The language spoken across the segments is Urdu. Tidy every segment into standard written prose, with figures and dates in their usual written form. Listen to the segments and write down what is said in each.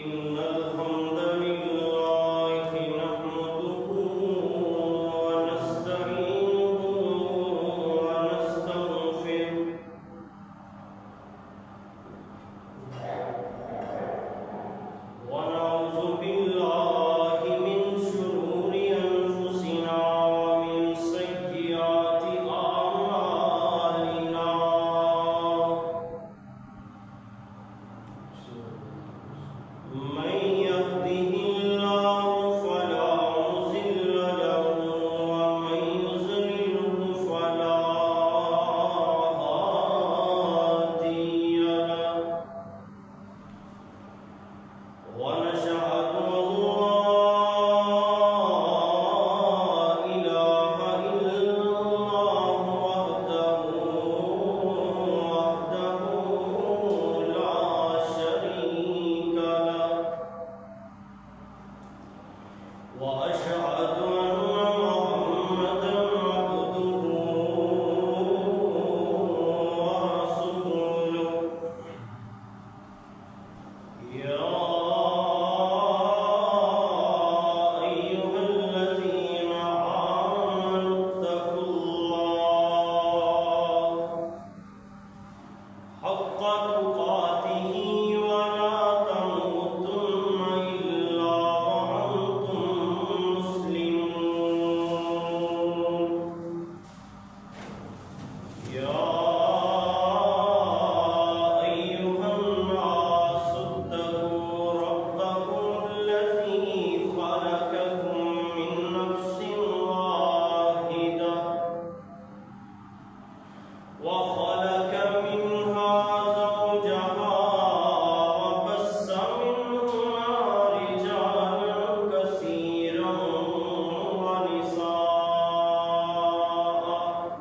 إن الحمد لله نحمده ونستعينه ونستغفره ونعوذ بالله من شرور أنفسنا ومن سيئات أعمالنا من يهده الله فلا مضل له ومن يضلله فلا هادي له ونشهد أن لا إله إلا الله وحده لا شريك له وأشهد أن محمدا عبده ورسوله يا أيها الذين آمنوا اتقوا الله حق تقاته ولا تموتن إلا وأنتم مسلمون يا أيها الناس اتقوا ربكم الذي خلقكم من نفس واحدة وخلق منها زوجها وبث منهما رجالا كثيرا ونساء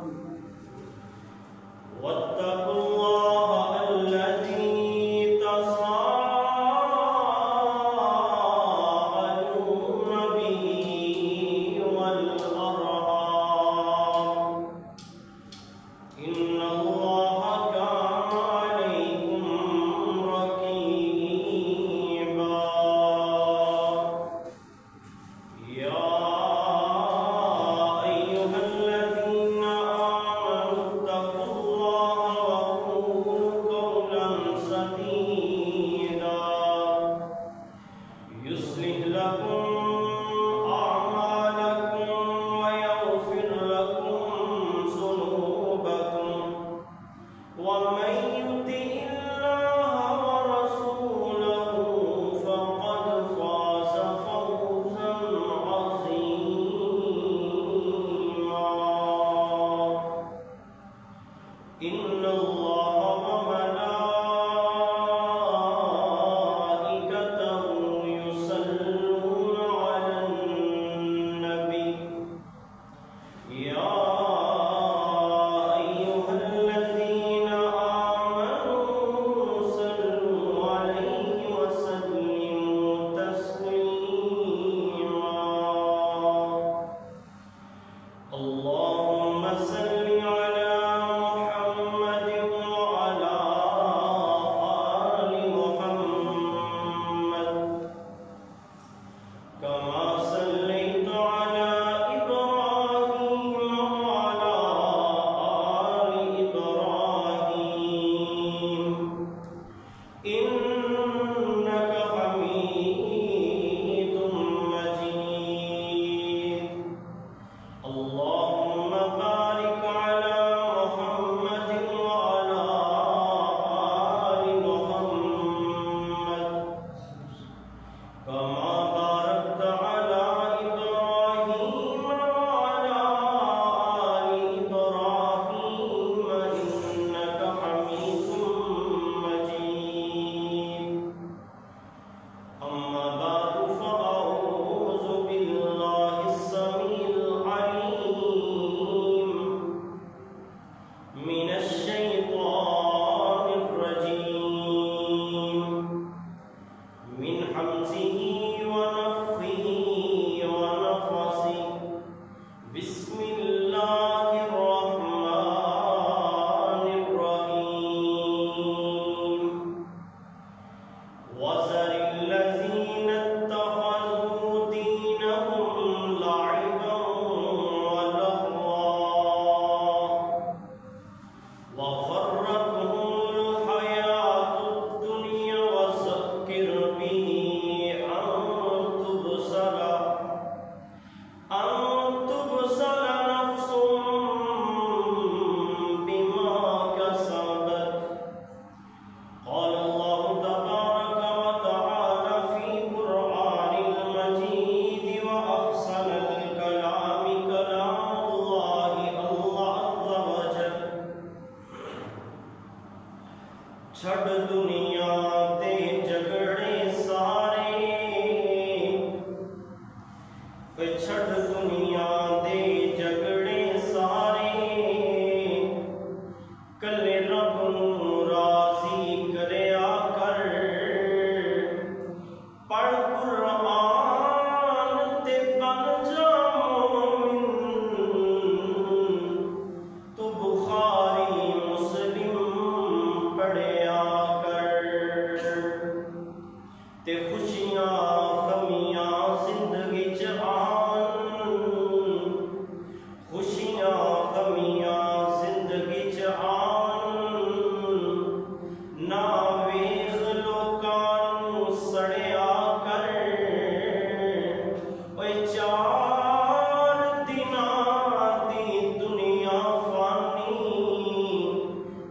واتقوا الله الذي تساءلون به والأرحام إن الله كان عليكم رقيبا يا أيها الذين آمنوا اتقوا الله وقولوا قولا سديدا يصلح لكم أعمالكم ويغفر لكم ذنوبكم ومن يطع الله ورسوله فقد فاز فوزا عظيما إن الله وملائكته يصلون على النبي يا أيها الذين آمنوا صلوا عليه وسلموا تسليما اللهم صل على محمد وعلى آل محمد كما صليت على إبراهيم وعلى آل إبراهيم إنك حميد مجيد اللهم بارك على محمد وعلى آل محمد كما باركت على إبراهيم وعلى آل إبراهيم إنك حميد مجيد أما بعد فأعوذ بالله السميع العليم من الشيطان الرجيم من حمزه ونفخه ونفسه بسم الله الرحمن الرحيم وذر الذين تے خوشیاں غمیاں زندگی چ آن، خوشیاں غمیاں زندگی چ آن، نہ ویخ لوکاں نوں سڑیا کر، اوے چار دناں دی دنیا فانی،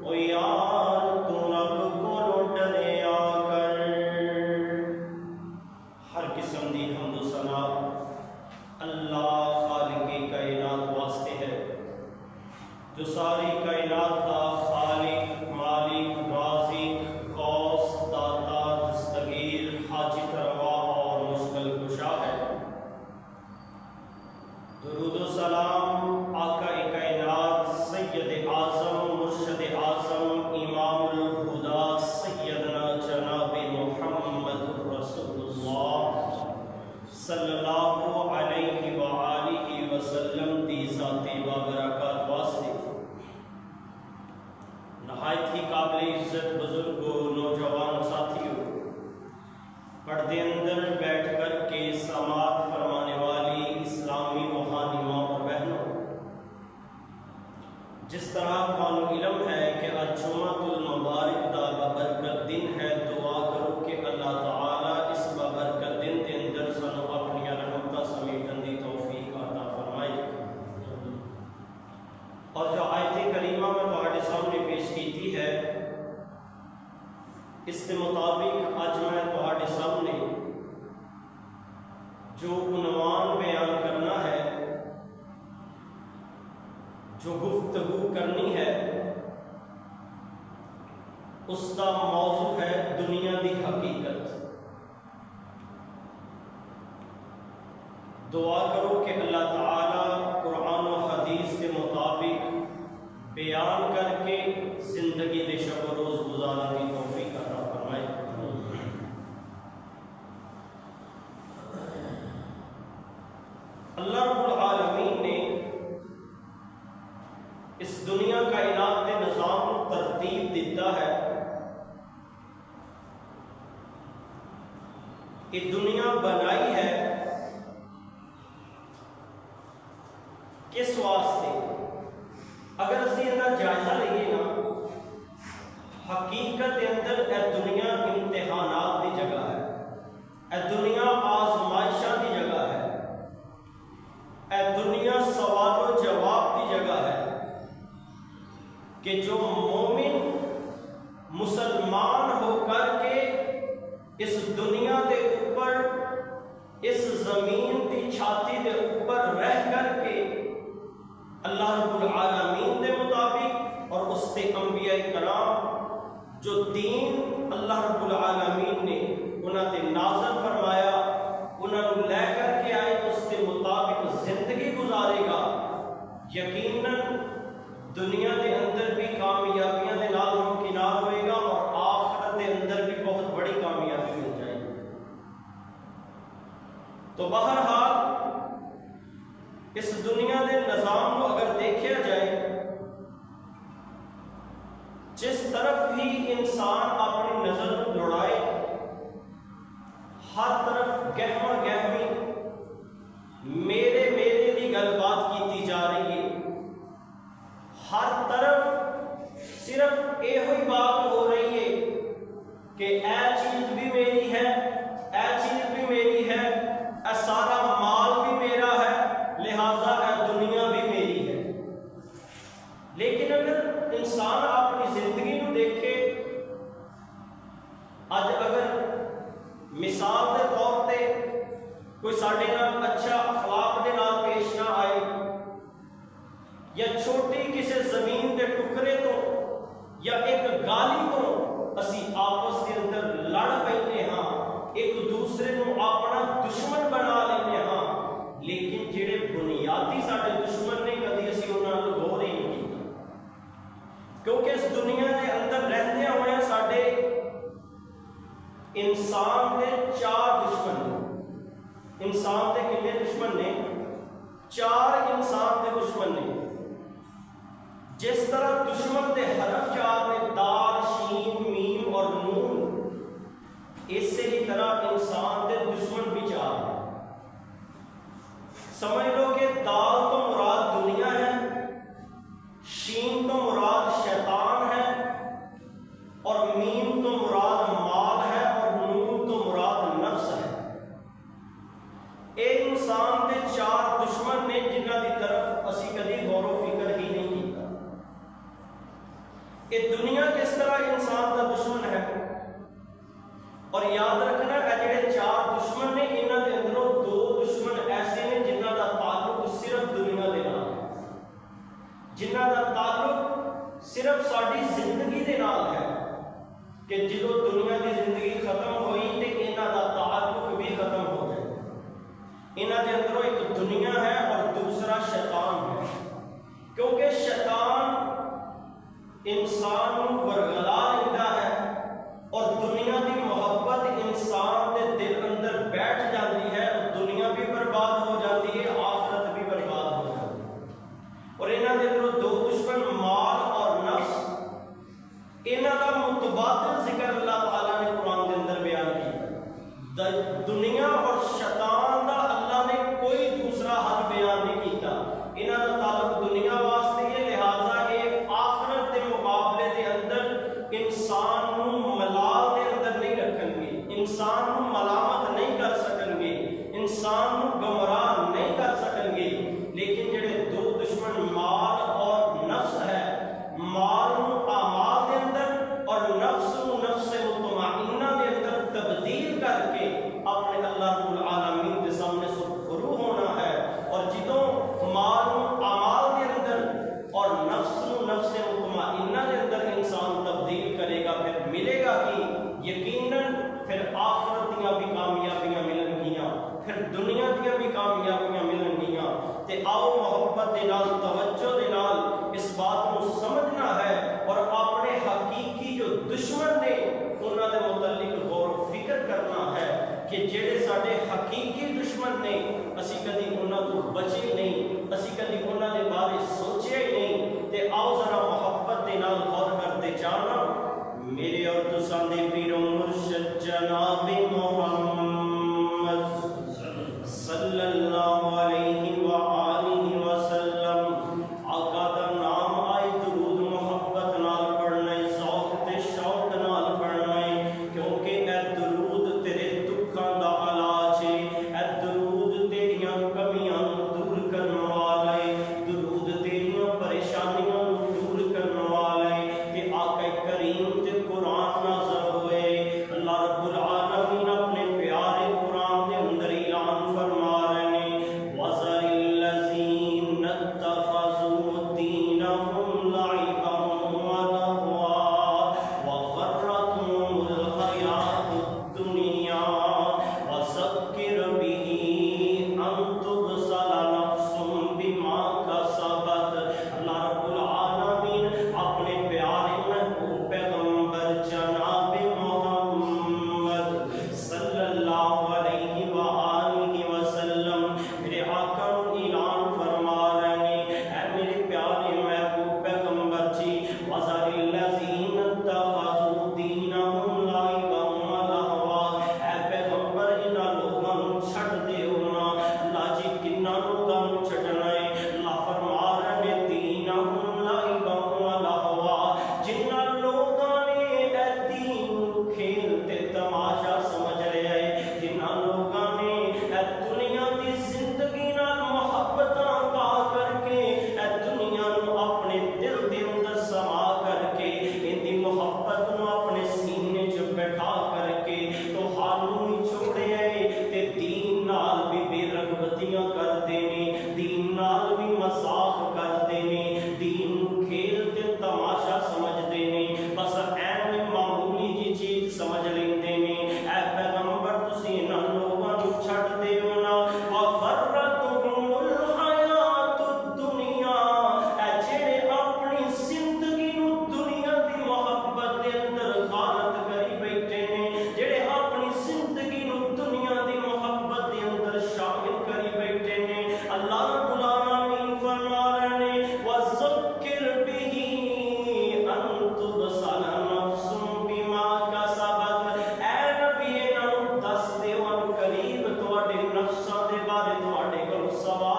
او یار تو رب کولوں ڈریا کر۔ ہر قسم دی حمد و ثنا اللہ خالق کائنات واسطے ہے، جو ساری کائنات دا خالق، مالک، رازق، غوث، داتا، دستگیر، حاجت روا اور مشکل کشا ہے۔ درود و سلام آقا کائنات سید اعظم مرشد اعظم امام الہدا سیدنا جناب محمد رسول اللہ صلی اللہ علیہ وآلہ وسلم دی ذات بابرکات واسطے۔ نہایت ہی قابل عزت بزرگوں، نوجوان ساتھیوں، پردے اندر بیٹھ کر کے سماعت فرمانے والی اسلامی روحانی ماں اور بہنوں، جس طرح قانون علم ہے کہ آج جمعۃ المبارک دا بابرکت دن ہے، دعا کرو کہ اللہ تعالیٰ اس بابرکت دن کے اندر سانو اپنی رحمتاں سمیٹن دی توفیق عطا فرمائے۔ اور جو آیت کریمہ میں تہاڈے سامنے پیش کیتی ہے، اس کے مطابق آج میں تہاڈے سامنے جو عنوان بیان کرنا ہے، جو گفتگو کرنی ہے، اس کا موضوع ہے دنیا دی حقیقت۔ دعا کرو کہ اللہ تعالیٰ قرآن و حدیث کے مطابق بیان کر کے زندگی دے شب و روز گزارنے کی توفیق عطا فرمائے۔ اللہ رب العالمین نے اس دنیا کائنات کے نظام ترتیب دیتا ہے۔ یہ دنیا بنائی ہے کس واسطے؟ اگر اسی اندر جائزہ لئیے نا، حقیقت کے اندر اے دنیا امتحانات دی جگہ ہے، اے دنیا آزمائشاں دی جگہ ہے، اے دنیا سوال و جواب دی جگہ ہے، کہ جو مومن مسلمان ہو کر کے اس دنیا دے اوپر، اس زمین دی چھاتی دے اوپر رہ کر کے اللہ رب العالمین دے مطابق اور اس کے انبیاء کرام جو دین اللہ رب العالمین نے انہاں تے نازل فرمایا، انہاں لے کر کے آئے، اس کے مطابق زندگی گزارے گا، یقیناً دنیا دے اندر بھی کامیابیاں دے نال ممکنات ہوئے گا اور آخرت دے اندر بھی بہت بڑی کامیابی مل جائے گی۔ تو بہرحال اس دنیا دے نظام کو اگر دیکھا جائے، جس طرف ہی انسان اپنی نظر دوڑائے، ہر طرف گہما گہمی میرے دی گل بات کی جا رہی ہے، ہر طرف صرف یہ بات ہو رہی ہے کہ اے چیز بھی میری ہے، اے چیز بھی میری ہے، اے سارا مال بھی میرا ہے، لہذا اے دنیا بھی میری ہے۔ لیکن اگر انسان اپنی زندگی کو دیکھے، آج اگر مثال کے طور پہ کوئی ساڈے نال اچھا اخلاق دے نال پیش نہ آئے، یا چھوٹی کسی زمین کے ٹکڑے تو یا ایک گالی تو اسی آپس کے اندر لڑ پے ہاں، ایک دوسرے کو اپنا دشمن بنا لینے ہاں، لیکن جڑے بنیادی سارے دشمن نے کدی اسی انہاں نوں غور ہی نہیں کیتا، کیونکہ اس دنیا کے اندر رہتے ہوئے سارے انسان کے چار دشمن نے۔ انسان کے کتنے دشمن نے؟ چار انسان کے دشمن نے۔ جس طرح دشمن کے حرف چار نے، دال، شین، میم اور نون، اسی ہی طرح سمجھ لو کہ دال تو مراد دنیا ہے، شین تو مراد شیطان ہے، اور میم تو مراد مال ہے، اور نون تو مراد نفس ہے۔ ایک انسان کے چار دشمن نے جنہاں دی طرف اسی کدی غور و فکر ہی نہیں کیتا۔ یہ دنیا کس طرح انسان کا دشمن ہے، اور یاد رکھنا ہے جڑے چار دشمن نے انہاں دے اندروں دو دشمن ایسے نے جنہاں دا تعلق صرف دنیا دے نال ہے، جنہاں دا تعلق صرف ساری زندگی دے نال ہے، کہ جدوں دنیا دی زندگی ختم ہوئی تے انہاں دا تعلق بھی ختم ہو جائے۔ انہاں دے اندروں ایک دنیا ہے اور دوسرا شیطان ہے، کیونکہ شیطان انسان کو ورگلا لیتا ہے، اور دنیا کی محبت انسان کے دل اندر بیٹھ جاتی ہے، دنیا بھی برباد ہو جاتی ہے، آخرت بھی برباد ہو جاتی ہے۔ اور انہاں دے اندر دو دشمن مال اور نفس، انہاں کا متبادل ذکر اللہ تعالیٰ نے قرآن کے اندر بیان کیا۔ دنیا اور شیطان کا اللہ نے کوئی دوسرا حل بیان نہیں کیتا۔ انہاں کا تعلق دنیا واسطے ہے، لہٰذا یہ آخرت کے مقابلے دے اندر انسان نو ملال دے اندر نہیں رکھن گے، انسان نو ملامت نہیں کر سکن گے، انسان نو گمراہ نہیں کر سکن گے۔ لیکن جڑے دو دشمن مال اور نفس ہے، مال نو اعمال دے اندر اور نفس نو نفس مطمئنہ دے اندر تبدیل کر کے اپنے اللہ رب العالمین کے سامنے سرخرو ہونا ہے۔ اور جدوں مال نو اعمال دے اندر اور نفس نو نفس مطمئنہ دے اندر انسان تبدیل کرے گا، پھر ملے گا کہ یقیناً پھر آخرت دیاں بھی کامیابیاں ملن گیاں، پھر دنیا دیاں بھی کامیابیاں ملن گیاں۔ تے آؤ محبت دے نال، توجہ دے نال اس بات کو سمجھنا ہے، اور اپنے حقیقی جو دشمن نے انہاں دے متعلق غور و فکر کرنا ہے، کہ جڑے ساڈے حقیقی دشمن نے اسی کدی انہاں تو بچے نہیں، اسی کدی انہاں دے بارے سوچے ہی نہیں۔ تے آؤ ذرا محبت دے نال غور کرتے جانا میرے اور تساں دے پیر و مرشد جناب محمد صلی اللہ علیہ وآلہ وسلم، آقا دا نام آئے درود محبت نال پڑھنا ہے، ذوق تے شوق نال پڑھنا ہے، کیونکہ اے درود تیرے دکھاں دا علاج ہے، اے درود تیریاں کمیاں دور کرن والا ہے، درود تیریاں پریشانیاں دور کرن والا ہے۔ کہ آقا کریم تے قرآن نازل ہوئے، اللہ رب العالمین اپنے پیارے قرآن دے اندر اعلان فرما رہے ہیں، وَذَرِ الَّذِينَ اتَّخَذُوا دِينَهُمْ لَعِبًا وَلَهْوًا وَغَرَّتْهُمُ الْحَيَاةُ الدُّنْيَا وَذَكِّرْ بِهِ أَن تُبْصَلَ نَفْسٌ بِمَا كَسَبَتْ۔ اللہ رب العالمین اپنے پیارے محبوب پیغمبر جناب محمد صلی اللہ علیہ وآلہ وسلم میرے آقا اعلان فرما رہے ہیں، اے میرے پیارے محبوب پیغمبر جی، وَذَرِ الَّذِينَ اتَّخَذُوا دِينَهُمْ لَعِبًا وَلَهْوًا، اے پیغمبر انہاں لوگاں نوں چھڈ دیو نا۔ اللہ جی کناں لوگاں نوں چھڈنا ہے؟ اللہ فرما رہے ہیں دِينَهُمْ لَعِبًا وَلَهْوًا، جنہاں لوگاں نے اے دین نوں کھیل تے تماشا سمجھ لیا ہے، جنہاں لوگاں نے اے دنیا دی زندگی نال محبتاں پا کر کے، اے دنیا نوں اپنے دل دے اندر سما کر کے، ان دی محبت نوں اپنے سینے چ بیٹھا کر کے تو حالوں ہی چھوڑے آئے، تے دین نال بھی بے رغبتیاں کر دینے، دین نال بھی مذاق کر دینے، دین نوں کھیل تے تماشا سمجھ دینے، بس این معمولی جی چیز سمجھ لیندے نے۔ اے پیغمبر تسی انہاں لوگاں نوں چھڈ دیو نا، وَغَرَّتْهُمُ الْحَيَاةُ الدُّنْيَا، اے جڑے اپنی زندگی نوں دنیا دی محبت دے اندر غارت کری بیٹھے نے، جڑے اپنی زندگی نوں دنیا دی محبت دے اندر شامل کری بیٹھے نے، اللہ رب العالمین فرما رہے ہیں، وَذَكِّرْ بِهِ أَن تُبْصَلَ نَفْسٌ بِمَا كَسَبَتْ، اے نبی انہاں نوں دس دیو ان قریب تواڈے نفساں دے بارے تواڈے کول سوال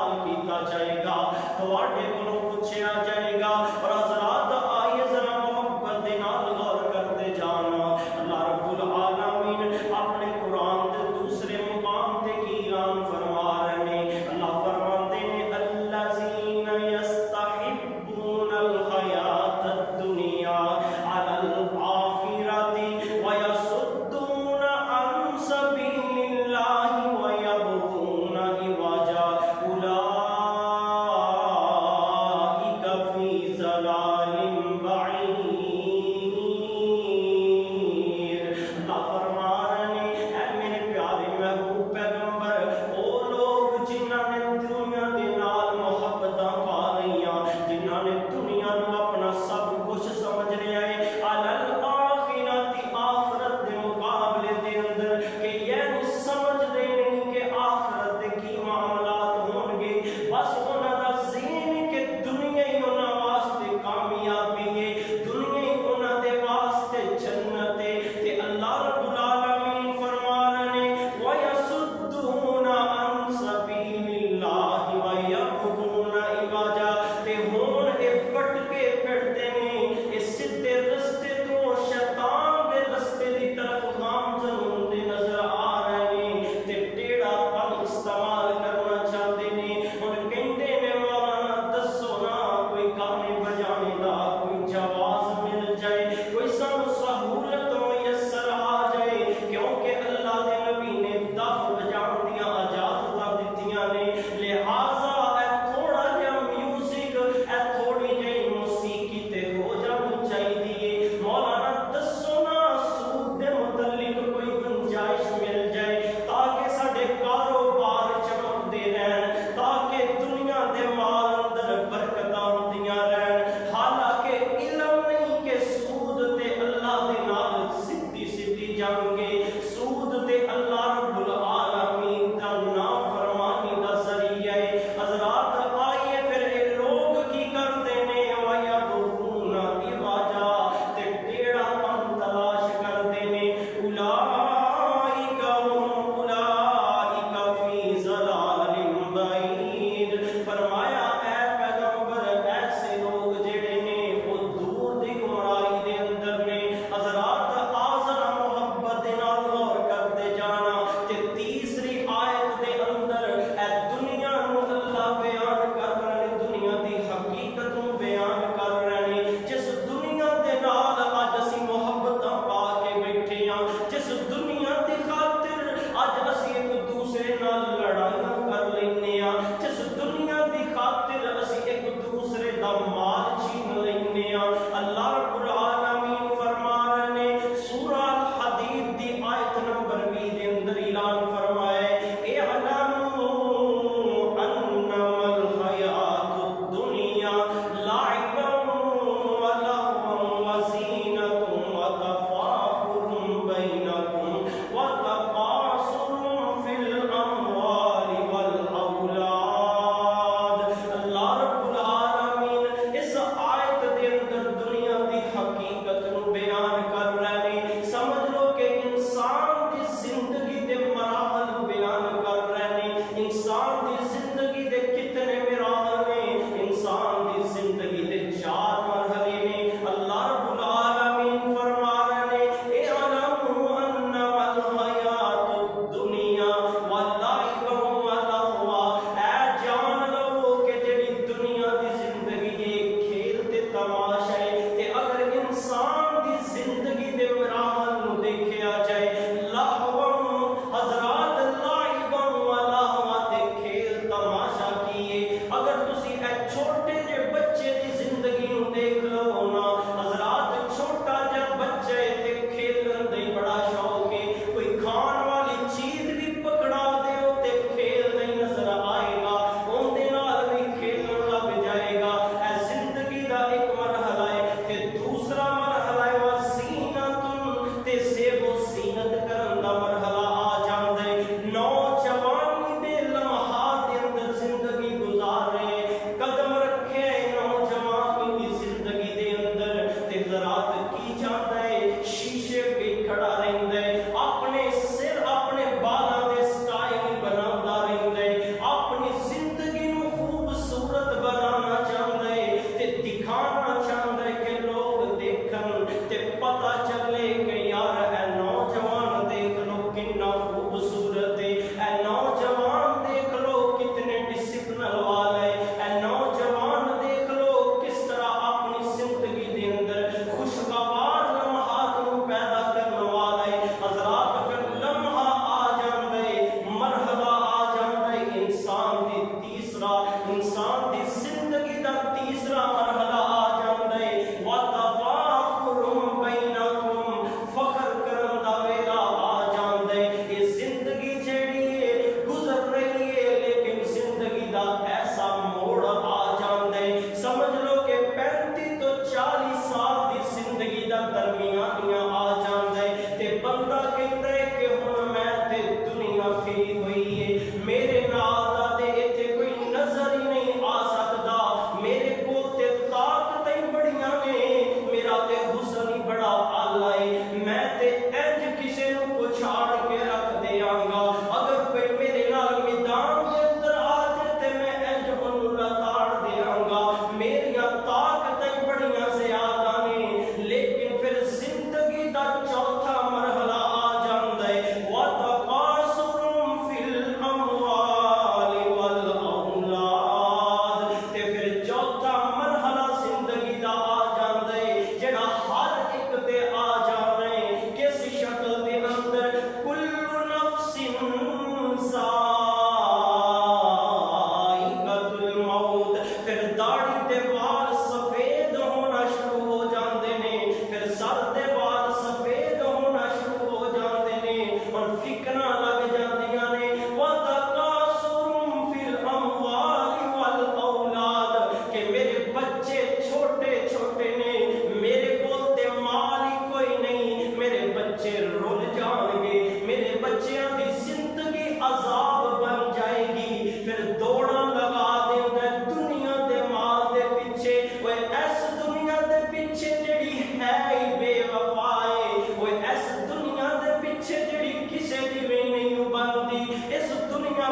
تواڈے کولوں پوچھیا جائے گا۔ اور حضرات آئیے ذرا محبت دے نال غور کرتے جانا، اللہ رب العالمین اپنے قرآن دے دوسرے مقام تے کی اعلان فرما رہے ہیں۔ اللہ فرماتے ہیں الذین یستحبون الحیات الدنیا علی الآخرۃ ویصدون عن سبیل اللہ ویبغون عوجا اولئک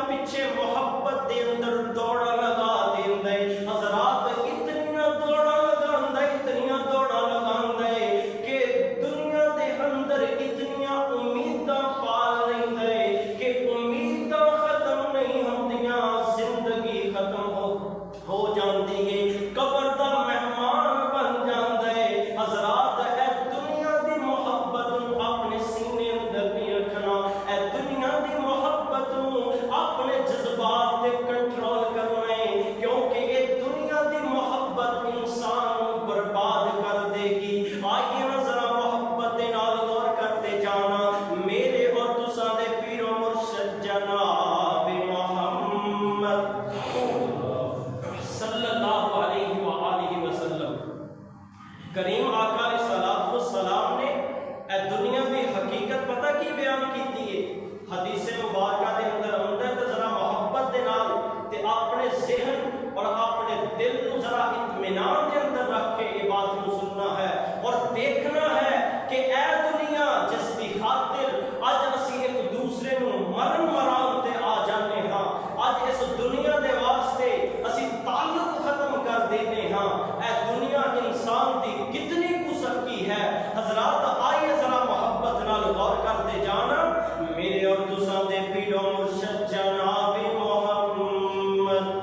پیچھے محبت دے اندر دوڑا لگا دیندا ہے حضرات اتنیاں دوڑا لگاندا ہے اتنیاں دوڑا لگاندا ہے کہ دنیا دے اندر اتنیاں امیداں پال لیندا ہے کہ امیداں ختم نہیں ہوندیاں زندگی ختم ہو جاندی ہے قبر دا مہمان بن جاندا ہے حضرات اے دنیا دی محبت نوں اپنے سینے اندر نہیں رکھنا اے دنیا دی محبت نوں اپنے جذبات تے کنٹرول کرنا ہے کیونکہ اے دنیا دی محبت انسان نوں برباد کر دے گی آئیے نا ذرا محبت دے نال غور کرتے جانا میرے اور تساں دے پیر و مرشد جناب محمد صلی اللہ علیہ وآلہ وسلم کریم آقا علیہ الصلوۃ والسلام نے اے دنیا دی حقیقت پتہ کی بیان کیتی ہے حدیث مبارکہ دے اندر تے ذرا محبت دے نال تے اپنے ذہن اور اپنے دل نو ذرا اطمینان دے اندر رکھ کے یہ بات نو سننا ہے اور دیکھنا ہے کہ اے دنیا جس دی خاطر اج اسی ایک دوسرے نو مرن مران تے آ جانے ہاں اج اس دنیا دے واسطے اسی تعلق ختم کر دینے ہاں اے دنیا انسان دی کتنی کسکی ہے حضرات آئیے ذرا محبت نال غور کرتے جانا میرے اور تساں دے پیر و مرشد جناب محمد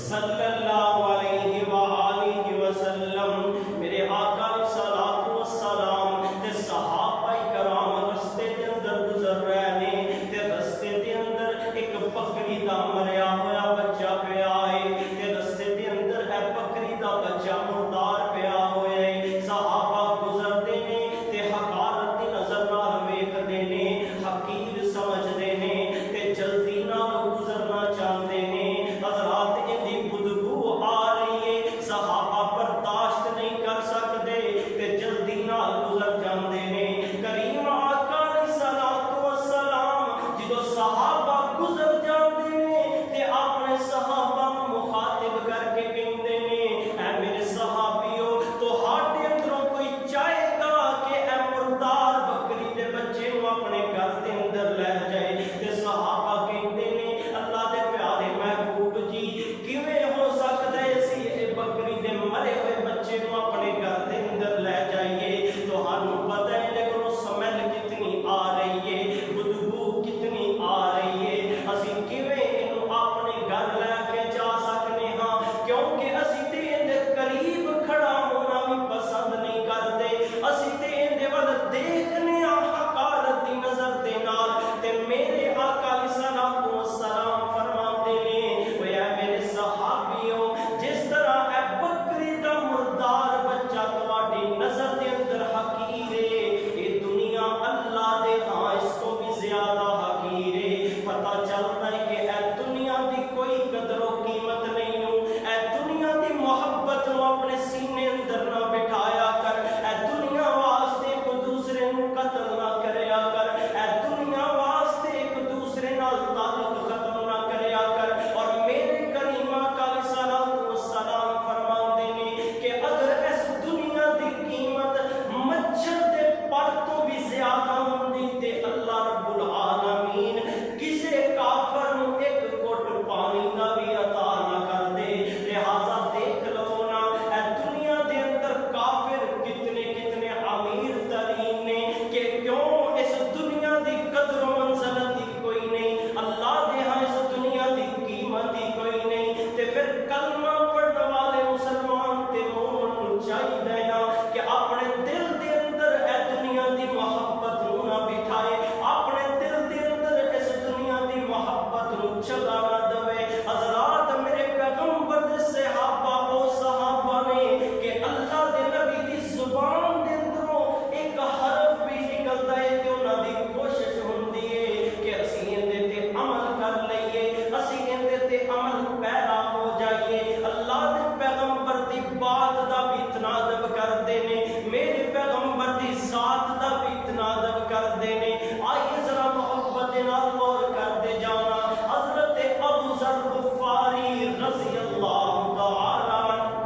صلی اللہ علیہ وآلہ وسلم میرے آقا علیہ الصلوۃ والسلام تے صحابہ کرام رستے دے اندر گزر رہے نے تے رستے دے اندر ایک بکری دا مریا ہوا بچہ پیا ہے تے رستے دے اندر اے بکری دا بچہ مردار پیا ہویا ہے صحابہ گزرتے نے تے حقارت دی نظر نال ویکھدے نے حقیر سمجھدے نے تے جلدی نال گزرنا چاہتے نے حضرات ان دی بدبو آ رہی ہے صحابہ برداشت نہیں کر سکتے تے جلدی نال گزر جاندے نے کریم آقا علیہ الصلوۃ والسلام جدوں صحابہ گزر جاندے نے تے اپنے صحابہ نوں مخاطب کر کے کہندے نے اے میرے صحابیو تہاڈے اندروں کوئی چاہے گا کہ اے مردار بکری دے بچے نوں اپنے گھر دے اندر لے جائے تے صحابہ کہندے نے اللہ دے پیارے محبوب جی کیویں ہو سکدا ہے اسی اے بکری دے مرے ہوئے بچے نوں اپنے گھر دے اندر لے جائیے تہانوں پتہ ہے لیکن سمیل کتنی آ رہی ہے بدبو کتنی آ رہی ہے اسی کیویں اینوں اپنے گھر لے کے جا سکنے ہاں کیونکہ اسی تے اندے قریب کھڑا ہونا بھی پسند نہیں کرتے اسی تے اندے ول دیکھنے حقارت دی نظر دے نال تے میرے آقا علیہ الصلوۃ والسلام فرماتے نے او اے میرے صحابیو جس طرح اے بکری دا مردار بچہ تواڈی نظر دے اندر حقیر ہے اے دنیا اللہ دے ہاں اس کو بھی زیادہ حقیر ہے پتہ چلتا ہے کہ اے دنیا دی کوئی قدر و قیمت نہیں ہوں اے دنیا دی محبت نو اپنے سینے اندر نہ بٹھایا کر اے دنیا واسطے ایک دوسرے نو قتل نہ کریا کر اے دنیا واسطے ایک دوسرے نال تعلق ختم نہ کریا کر اور میرے کریم آقا علیہ الصلوۃ والسلام فرماندے نے کہ اگر اس دنیا دی قیمت مچھر دے پر تو بھی زیادہ ہوندی تے اللہ رب العالمین کسے کافر نو ایک گھٹ پانی دا بھی عطا نہ کر دے لہذا دیکھ لو نا اے دنیا دے اندر کافر کتنے کتنے امیر ترین نے کہ کیوں اس دنیا دی قدر و منزلت دی کوئی نہیں اللہ دے ہاں اس دنیا دی قیمت دی کوئی نہیں تے پھر کلمہ پڑھنے والے مسلمان تے مومن چاہیے نا کہ اپنے دل دے اندر اے دنیا دی محبت نو نہ بٹھائے اپنے دل دے اندر اس دنیا دی محبت نو چلا نہ دے حضرات میرے پیغمبر دے صحابہ او صحابہ نے کہ اللہ دے نبی دی زبان دے اندروں ایک حرف بھی نکلدا ہے تے انہاں دی کوشش ہوندی ہے کہ اسی اندے تے عمل کر لئیے اسی اندے تے عمل پیرا ہو جائیے اللہ دے پیغمبر دی بات دا بھی اتنا ادب کردے نے میرے پیغمبر دی ذات دا بھی اتنا ادب کردے نے آئیے ذرا محبت نال غور کرتے جانا حضرت ابو ذر غفاری رضی اللہ تعالی عنہ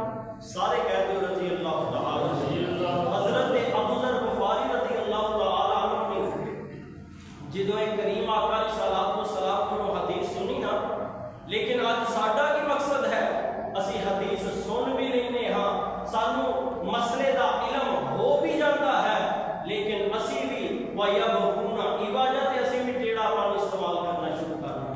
سارے کہتے ہو رضی اللہ تعالی حضرت ابو ذر غفاری رضی اللہ تعالی عنہ نے جدوں کریم آقا علیہ الصلوۃ والسلام کو حدیث نا, لیکن اج ساڈا کی مقصد ہے اسی حدیث سن بھی لینے ہاں, سانو مسئلے دا علم ہو بھی جاتا ہے, لیکن اسی بھی وَيَبْغُونَ عِوَجًا تے اسی بھی ٹیڑھا پن استعمال کرنا شروع کرنا.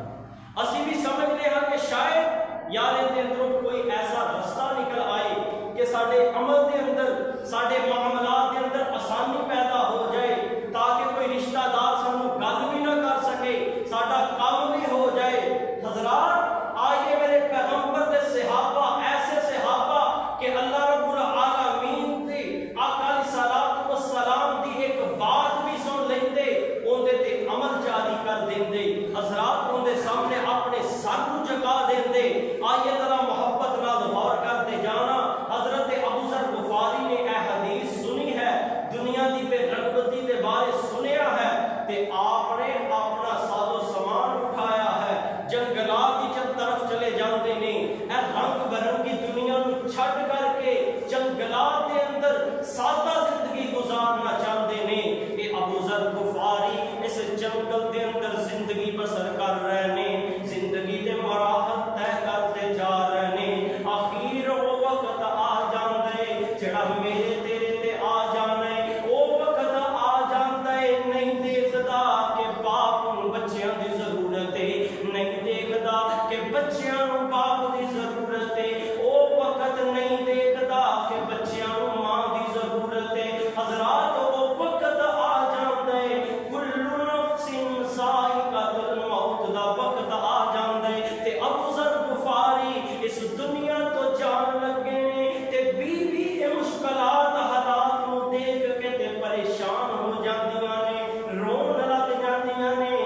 اسی بھی سمجھتے ہیں کہ شاید یار دے اندروں کوئی ایسا رستہ نکل آئے کہ ساڈے عمل دے اندر, ساڈے معاملات دے اندر آسانی پیدا ہو جائے, تاکہ کوئی رشتہ دار سانو گل بھی نہ کر سکے, ساڈا کام بھی ہو جائے. حضرات آئیے میرے پیغمبر دے صحابہ, ایسے صحابہ کہ اللہ رب العالمین دے آقا علیہ الصلوۃ والسلام دی ایک بات بھی سن لیندے, اون دے تے عمل جاری کر دیندے. حضرات اون دے سامنے اپنے سر نوں جھکا دیندے. آئیے ذرا محبت نال غور کرتے جانا. حضرت ابو ذر غفاری نے اے حدیث سنی ہے, دنیا دی بے رغبتی دے بارے سنیا ہے, تے آپ نے اپنا ساز و سامان اٹھایا ہے, جنگلات کی طرف چلے جاندے نے. اے رنگ برنگی دنیا نو چھڈ کر کے جنگلات دے اندر سادہ زندگی گزارنا چاہتے نے. اے ابو ذر غفاری اس جنگل دے اندر زندگی بسر کر رہے نے, زندگی دے مراحل طے کرتے جا رہے نے. آخر وہ وقت آ جاندے جڑا میرے تیرے تے آ جانے, وہ وقت آ جاندے نہیں دیکھدا کہ باپ نوں بچیاں دی ضرورت ہے, نہیں دیکھدا کہ بچیاں نوں باپ دی ضرورت ہے, وہ وقت نہیں دیکھدا کہ بچیاں نوں ماں دی ضرورت ہے. حضرات وہ وقت آ جاندے, کل نفس ذائقۃ الموت دا وقت آ جاندے, تے ابو ذر غفاری اس دنیا تو جان لگے نے. تے بیوی اے مشکلات حالات نوں دیکھ کے تے پریشان ہو جاندیاں نے, رون لگ جاندیاں نے.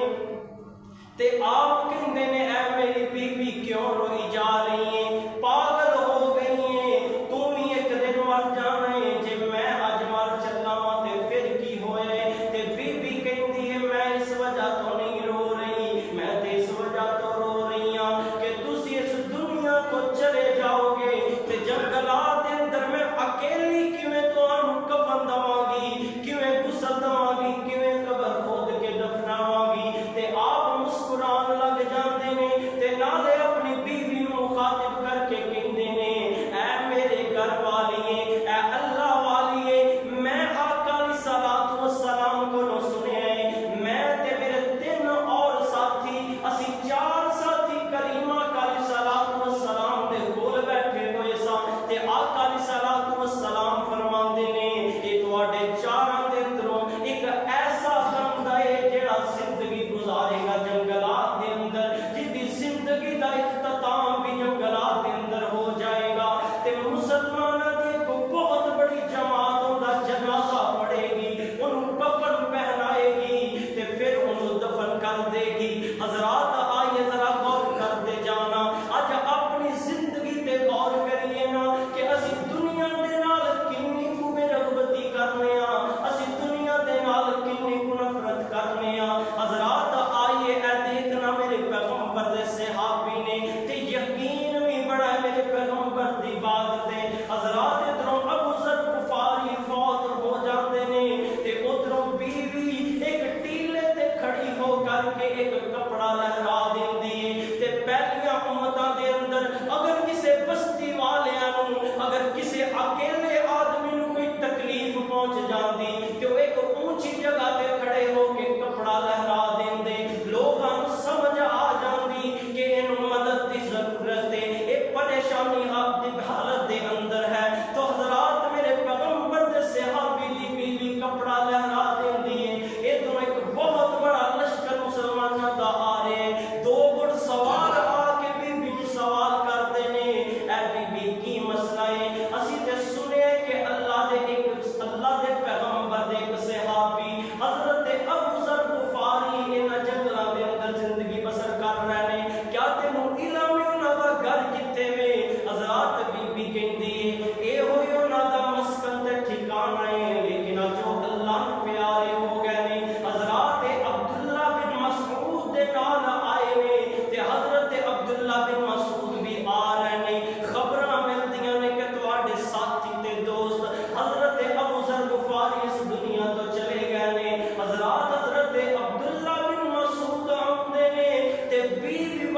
تے آپ کہندے نے اے میری بیوی کیوں روئی جا رہی ہے, پاگل ہو گئی ہے, تو بھی ایک دن مر جانا ہے, جے میں اج مر چلا ہاں تے پھر کی ہوئے. تے بیوی کہندی ہے میں اس وجہ تو نہیں رو رہی, میں تے اس وجہ تو رو رہی ہاں کہ تسی اس دنیا تو چلے جاؤ گے, تے جنگلات دے اندر میں اکیلی کیویں تانوں کفن دواں گی, کیویں غسل دواں گی, کیویں قبر کھود کے دفناواں گی. تے آپ مسکران لگ جاندے نے, تے نالے اپنی بیوی نوں مخاطب کر کے کہندے نے اے میرے گھر والیے, اے اللہ والیے, میں آقا علیہ الصلوۃ والسلام کولوں سنیا ہے, میں تے میرے 3 اور ساتھی, اسی 4 ساتھی کریمہ علیہ الصلوۃ والسلام دے کول بیٹھے ہوئے ساں. تے آقا علیہ الصلوۃ والسلام فرماندے نے اے تواڈے چاراں دے اندروں ایک ایسا بندہ ہے جڑا زندگی گزارے گا جنگلات دے اندر, جدی زندگی دا اختتام بھی جنگلات دے اندر ہو جائے گا. تے مسلماناں دی ایک بہت بڑی جماعت اوندا جنازہ پڑھے گی, انہوں کفن پہنائے گی, تے پھر انہوں دفن کر دے گی. حضرات آئیے ذرا غور کرتے جانا, اج اپنی زندگی تے غور کریے نا کہ اسی دنیا دے نال کنی کو بے رغبتی کرنے ہاں, اسی دنیا دے نال کنی کو نفرت کرنے ہاں. حضرات آئیے اے دیکھنا میرے پیغمبر دے صحابی نے, تے یقین بھی بڑا ہے میرے پیغمبر دی بات تے. حضرات ادھروں ابو ذر غفاری فوت ہو جاندے نے, تے ادھروں بیوی ایک ٹیلے تے کھڑی ہو کر کے ایک کپڑا لہرا دیندی ہے. تے پہلیاں امتاں دے اندر اگر کسے بستی والیاں نوں, اگر کسے اکیلے آدمی نوں کوئی تکلیف پہنچ جاندی تے وہ ایک اونچی جگہ تے کھڑے ہو کے کپڑا لہرا دیندے, لوگاں نوں سمجھ آ جاندی کہ اینوں مدد دی ضرورت ہے, اے پریشانی حالت دے اندر ہے. تو حضرات میرے پیغمبر دے صحابی دی بیوی کپڑا لہرا دیندی ہے, ادھروں ایک بہت بڑا لشکر مسلماناں دا آ رہا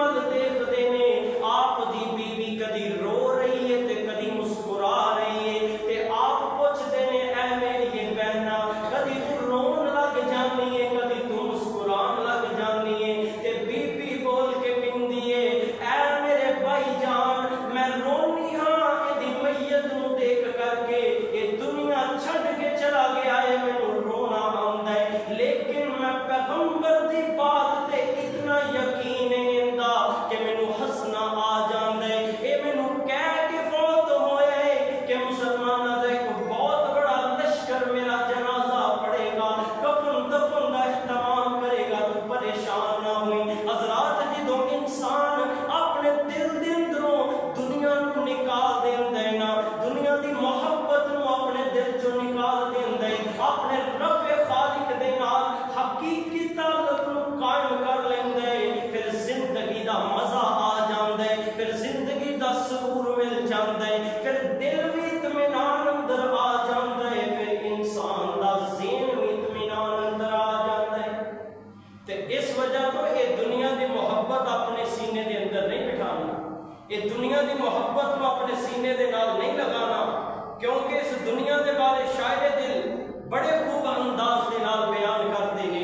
ਵੱਲ ਦੇਖਦੇ ਨੇ। ਆਪ ਦੀ ਬੀਵੀ ਕਦੀ ਰੋ ਰਹੀ ਹੈ ਤੇ ਕਦੀ ਮੁਸਕਰਾ ਰਹੀ ਹੈ, ਤੇ ਆਪ ਪੁੱਛਦੇ ਨੇ ਐ ਮੇਰੀਏ ਭੈਣਾ, ਕਦੀ ਤੂੰ ਰੋਣ ਲੱਗ ਜਾਂਦੀ ਹੈ, ਕਦੀ ਤੂੰ ਮੁਸਕਰਾਉਣ ਲੱਗ ਜਾਂਦੀ ਹੈ। ਤੇ ਬੀਬੀ ਬੋਲ ਕੇ ਕਹਿੰਦੀ ਹੈ ਐ ਮੇਰੇ ਭਾਈ ਜਾਨ, ਮੈਂ ਰੋਨੀ ਹਾਂ ਇਹਦੀ ਮਈਅਤ ਨੂੰ ਦੇਖ ਕਰਕੇ। ਇਹ ਦੁਨੀਆ ਛੱਡ ਕੇ ਚਲਾ ਗਿਆ ਹੈ, ਮੈਨੂੰ ਰੋਣਾ ਆਉਂਦਾ ਹੈ, ਲੇਕਿਨ ਮੈਂ ਪੈਗੰਬਰ ਦੀ ਬਾਤ ਤੇ ਇਤਨਾ ਯਕੀਨ ਹੈ ਇਹਦਾ ਕਿ ਮੈਨੂੰ ਹੱਸਣਾ ਆ ਜਾਂਦਾ ਹੈ। ਇਹ ਮੈਨੂੰ ਕਹਿ ਕੇ ਫੌਤ ਹੋਇਆ ਹੈ ਕਿ ਮੁਸਲਮਾਨਾਂ ਦਾ ਇੱਕ ਬਹੁਤ ਬੜਾ ਲਸ਼ਕਰ ਮੇਰਾ ਜਨਾਜ਼ਾ ਪੜੇਗਾ, ਕਫਨ ਦਫਨ ਦਾ ਇhtਮਾਮ ਕਰੇਗਾ, ਤੂੰ ਪਰੇਸ਼ਾਨ ਨਾ ਹੋਈ। ਹਜ਼ਰਾਤ, ਜਦੋਂ ਇਨਸਾਨ ਆਪਣੇ ਦਿਲ ਦੇ ਅੰਦਰੋਂ ਦੁਨੀਆ ਨੂੰ ਨਿਕਾਲ ਦਿੰਦਾ ਹੈ ਨਾ, ਦੁਨੀਆ ਦੀ ਮੁਹੱਬਤ ਨੂੰ ਆਪਣੇ ਦਿਲ ਚੋਂ ਨਿਕਾਲ ਦਿੰਦਾ ਹੈ, ਆਪਣੇ ਰੱਬ ਖਾਲਿਕ ਦੇ ਨਾਲ ਹਕੀਕੀ ਤਾਲੁਕ ਨੂੰ ਕਾਇਮ ਕਰ ਲੈਂਦਾ ਹੈ, ਫਿਰ ਜ਼ਿੰਦਗੀ ਦਾ ਮਜ਼ਾ ਆ ਜਾਂਦਾ ਹੈ, ਫਿਰ ਜ਼ਿੰਦਗੀ ਦਾ ਸਰੂਰ ਮਿਲ ਜਾਂਦਾ ਹੈ, ਫਿਰ ਦਿਲ ਵੀ ਇਤਮੀਨਾਨ ਅੰਦਰ ਆ ਜਾਂਦਾ ਹੈ, ਫਿਰ ਇਨਸਾਨ ਦਾ ਜ਼ੇਨ ਵੀ ਇਤਮੀਨਾਨ ਅੰਦਰ ਆ ਜਾਂਦਾ ਹੈ। ਤੇ ਇਸ ਵਜ੍ਹਾ ਤੋਂ ਇਹ ਦੁਨੀਆ ਦੀ ਮੁਹੱਬਤ ਆਪਣੇ ਸੀਨੇ ਦੇ ਅੰਦਰ ਨਹੀਂ ਬਿਠਾਉਣਾ, ਇਹ ਦੁਨੀਆ ਦੀ ਮੁਹੱਬਤ ਨੂੰ ਆਪਣੇ ਸੀਨੇ ਦੇ ਨਾਲ ਨਹੀਂ ਲਗਾਉਣਾ, ਕਿਉਂਕਿ ਇਸ ਦੁਨੀਆ ਦੇ ਬਾਰੇ ਸ਼ਾਇਰ ਦਿਲ ਬੜੇ ਖੂਬ ਅੰਦਾਜ਼ ਦੇ ਨਾਲ ਬਿਆਨ ਕਰਦੇ ਨੇ।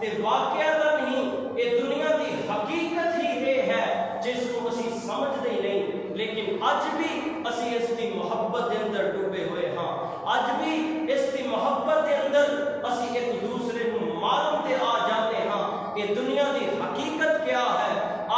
ਤੇ ਵਾਕਿਆ ਦਾ ਨਹੀਂ, ਇਹ ਦੁਨੀਆ ਦੀ ਹਕੀਕਤ ਹੀ ਇਹ ਹੈ ਜਿਸ ਨੂੰ ਅਸੀਂ ਸਮਝਦੇ ਹੀ ਨਹੀਂ, ਲੇਕਿਨ ਅੱਜ ਵੀ ਅਸੀਂ ਇਸ ਦੀ ਮੁਹੱਬਤ ਦੇ ਅੰਦਰ ਡੁੱਬੇ ਹੋਏ ਹਾਂ। ਅੱਜ ਵੀ ਇਸ ਦੀ ਮੁਹੱਬਤ ਦੇ ਅੰਦਰ ਅਸੀਂ ਇੱਕ ਦੂਸਰੇ ਨੂੰ ਮਾਰਨ ਤੇ ਆ ਜਾਂਦੇ ਹਾਂ। ਇਹ ਦੁਨੀਆ ਦੀ ਹਕੀਕਤ ਕਿਆ ਹੈ,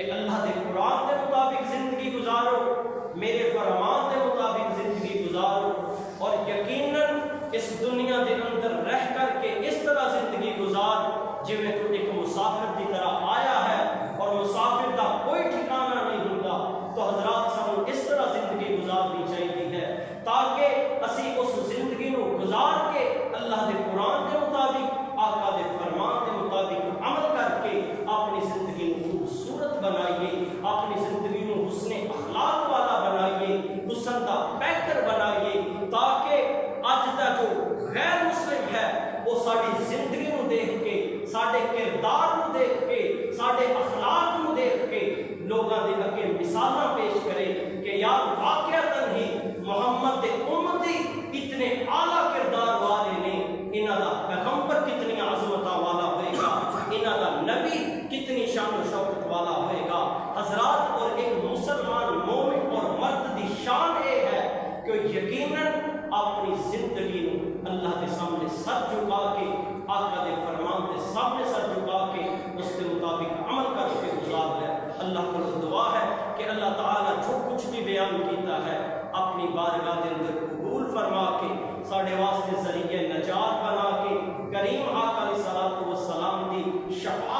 کہ اللہ دے قرآن کے مطابق زندگی گزارو، میرے فرمان کے مطابق زندگی گزارو، اور یقیناً اس دنیا کے اندر رہ کر کے اس طرح زندگی گزار جویں تو ایک مسافر کی طرح آیا ہے، اور مسافر کا کوئی ٹھکانہ نہیں ہوتا۔ تو حضرات سانوں اس طرح زندگی گزارنی چاہیے ہے تاکہ اسی اس زندگی نو گزار کے اللہ دے قرآن کے مطابق، آقا دے فرمان کے مطابق عمل کر کے اپنی زندگی کو خوبصورت بنائیے، اپنی زندگی کو حسن اخلاق والا بنائیے، حسن کا پیکر بنائیے، تاکہ اج دا جو غیر مسلم ہے وہ ساری زندگی نو دیکھ کے، سارے کردار نو دیکھ کے، سارے اخلاق نو دیکھ کے لوگاں دے اگے مثالاں پیش کرے کہ یار واقعتاً ہی محمد دے امتی اتنے اعلیٰ کردار والے نے، انہاں دا پیغمبر کتنی عظمتاں والا ہوئے گا، انہاں دا نبی کتنی شان و شوکت والا ہوئے گا۔ حضرات، اور ایک مسلمان مومن اور مرد دی شان یہ ہے کہ یقیناً اپنی زندگی اللہ کے سامنے سر جھکا کے، آقا دے فرمان کے سامنے سر جھکا کے اس کے مطابق عمل کر کے گزار لے۔ اللہ کو دعا ہے کہ اللہ تعالیٰ جو کچھ بھی بیان کیتا ہے اپنی بارگاہ کے اندر قبول فرما کے، ساڑھے واسطے ذریعہ نجات بنا کے، کریم آقا علیہ السلام دی شفاعت